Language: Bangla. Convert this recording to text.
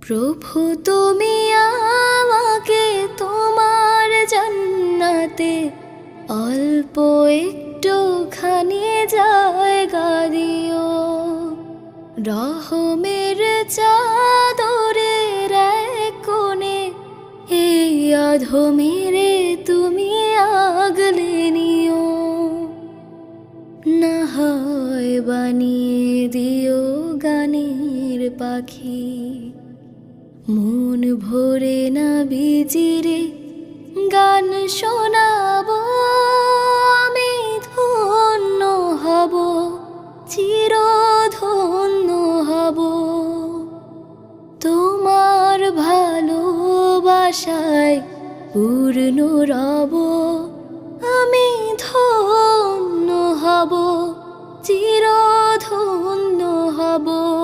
প্রভু তুমি আমাকে তোমার জান্নাতে অল্প একটুখানি জায়গা দিও। রহমের চাদরের এক কোণে এই অধমেরে তুমি আগলে নিও। না হয় বানিয়ে দিও গানের পাখি, মন ভরে না বিজিরে গান শোনাবো। আমি ধন্য হব, চিরধন্য হব, তোমার ভালোবাসায় পূর্ণ রব। আমি ধন্য হব, চিরধন্য হব।